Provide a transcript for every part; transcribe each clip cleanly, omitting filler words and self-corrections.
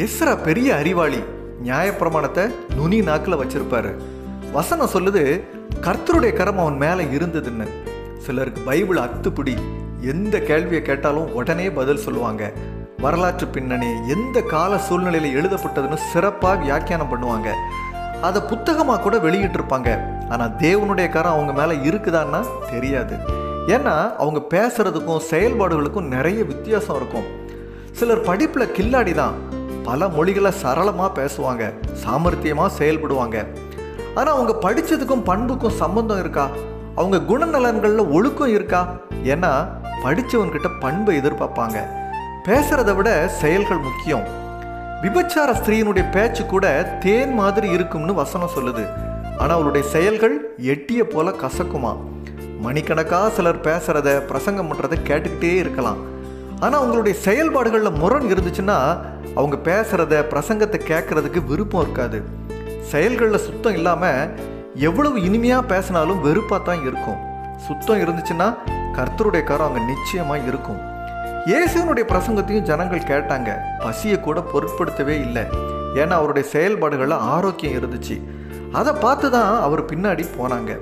Ezra பெரிய அறிவாளி. நியாயப்பிரமாணத்தை நுனி நாக்கில் வச்சிருப்பாரு. வசனம் சொல்லுது, கர்த்தருடைய கரம் அவன் மேலே இருந்ததுன்னு. சிலருக்கு பைபிள் அத்துப்பிடி. எந்த கேள்வியை கேட்டாலும் உடனே பதில் சொல்லுவாங்க. வரலாற்று பின்னணி, எந்த கால சூழ்நிலையில் எழுதப்பட்டதுன்னு சிறப்பாக வியாக்கியானம் பண்ணுவாங்க. அதை புத்தகமாக கூட வெளியிட்டிருப்பாங்க. ஆனால் தேவனுடைய கரம் அவங்க மேலே இருக்குதான்னா தெரியாது. ஏன்னா அவங்க பேசுறதுக்கும் செயல்பாடுகளுக்கும் நிறைய வித்தியாசம் இருக்கும். சிலர் படிப்பில் கில்லாடி தான், பல மொழிகளை சரளமாக பேசுவாங்க, சாமர்த்தியமாக செயல்படுவாங்க. ஆனால் அவங்க படித்ததுக்கும் பண்புக்கும் சம்பந்தம் இருக்கா? அவங்க குணநலன்களில் ஒழுக்கம் இருக்கா? ஏன்னா படித்தவன்கிட்ட பண்பை எதிர்பார்ப்பாங்க. பேசுறதை விட செயல்கள் முக்கியம். விபச்சார ஸ்திரீனுடைய பேச்சு கூட தேன் மாதிரி இருக்கும்னு வசனம் சொல்லுது. ஆனால் அவளுடைய செயல்கள் எட்டிய போல கசக்குமா. மணிக்கணக்காக சிலர் பேசுறத, பிரசங்கம் பண்ணுறதை கேட்டுக்கிட்டே இருக்கலாம். ஆனால் அவங்களுடைய செயல்பாடுகளில் முரண் இருந்துச்சுன்னா அவங்க பேசுகிறத, பிரசங்கத்தை கேட்கறதுக்கு விருப்பம் இருக்காது. செயல்களில் சுத்தம் இல்லாமல் எவ்வளவு இனிமையாக பேசினாலும் வெறுப்பாக தான் இருக்கும். சுத்தம் இருந்துச்சுன்னா கர்த்தருடைய கரம் அங்கே நிச்சயமாக இருக்கும். இயேசுனுடைய பிரசங்கத்தையும் ஜனங்கள் கேட்டாங்க. பசியை கூட பொருட்படுத்தவே இல்லை. ஏன்னா அவருடைய செயல்பாடுகளில் ஆரோக்கியம் இருந்துச்சு. அதை பார்த்து தான் அவர் பின்னாடி போனாங்க.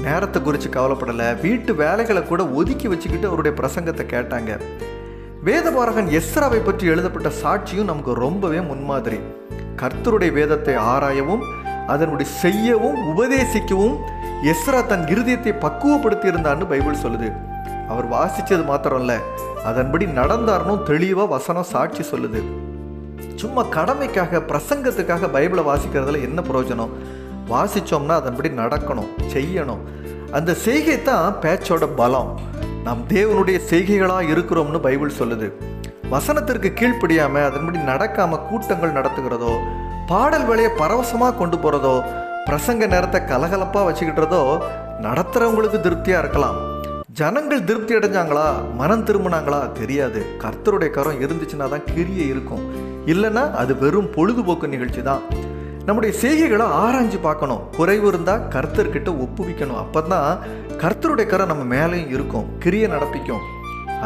நேரத்தை குறித்து கவலைப்படலை. வீட்டு வேலைகளை கூட ஒதுக்கி வச்சுக்கிட்டு அவருடைய பிரசங்கத்தை கேட்டாங்க. வேதபாரகன் எஸ்ராவை பற்றி எழுதப்பட்ட சாட்சியும் நமக்கு ரொம்பவே முன்மாதிரி. கர்த்தருடைய வேதத்தை ஆராயவும் அதனுடைய செய்யவும் உபதேசிக்கவும் எஸ்ரா தன் இருதயத்தை பக்குவப்படுத்தி இருந்தான்னு பைபிள் சொல்லுது. அவர் வாசித்தது மாத்திரம் இல்லை, அதன்படி நடந்தார்னு தெளிவாக வசனம் சாட்சி சொல்லுது. சும்மா கடமைக்காக, பிரசங்கத்துக்காக பைபிளை வாசிக்கிறதுல என்ன பிரயோஜனம்? வாசித்தோம்னா அதன்படி நடக்கணும், செய்யணும். அந்த செய்கை தான் பேச்சோட பலம். நாம் தேவனுடைய செய்கைகளாக இருக்கிறோம்னு பைபிள் சொல்லுது. வசனத்திற்கு கீழ்ப்படியாமல் அதன்படி நடக்காமல் கூட்டங்கள் நடத்துகிறதோ, பாடல் வேலையை பரவசமாக கொண்டு போகிறதோ, பிரசங்க நேரத்தை கலகலப்பாக வச்சுக்கிட்டதோ நடத்துகிறவங்களுக்கு திருப்தியாக இருக்கலாம். ஜனங்கள் திருப்தி அடைஞ்சாங்களா, மனம் திரும்பினாங்களா தெரியாது. கர்த்தருடைய கரம் இருந்துச்சுன்னா தான் கிரியை இருக்கும். இல்லைன்னா அது வெறும் பொழுதுபோக்கு நிகழ்ச்சி தான். நம்முடைய செய்கைகளை ஆராய்ஞ்சு பார்க்கணும். குறைவு இருந்தால் கர்த்தர்கிட்ட ஒப்புவிக்கணும். அப்போ தான் கர்த்தருடைய கரம் நம்ம மேலேயும் இருக்கும், கிரியை நடப்பிக்கும்.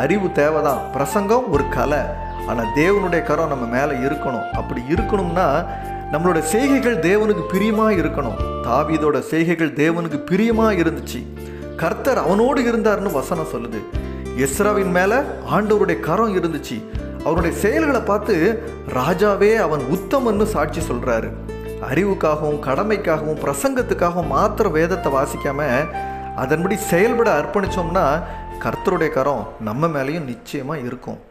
அறிவு தேவைதான். பிரசங்கம் ஒரு கலை. ஆனால் தேவனுடைய கரம் நம்ம மேலே இருக்கணும். அப்படி இருக்கணும்னா நம்மளோட செய்கைகள் தேவனுக்கு பிரியமாக இருக்கணும். தாவீதோட செய்கைகள் தேவனுக்கு பிரியமாக இருந்துச்சு. கர்த்தர் அவனோடு இருந்தார்னு வசனம் சொல்லுது. எஸ்ராவின் மேலே ஆண்டவருடைய கரம் இருந்துச்சு. அவருடைய செயல்களை பார்த்து ராஜாவே அவன் உத்தமன்னு சாட்சி சொல்கிறாரு. அறிவுக்காகவும் கடமைக்காகவும் பிரசங்கத்துக்காகவும் மாத்திர வேதத்தை வாசிக்காம அதன்படி செயல்பட அர்ப்பணித்தோம்னா கர்த்தருடைய கரம் நம்ம மேலேயும் நிச்சயமாக இருக்கும்.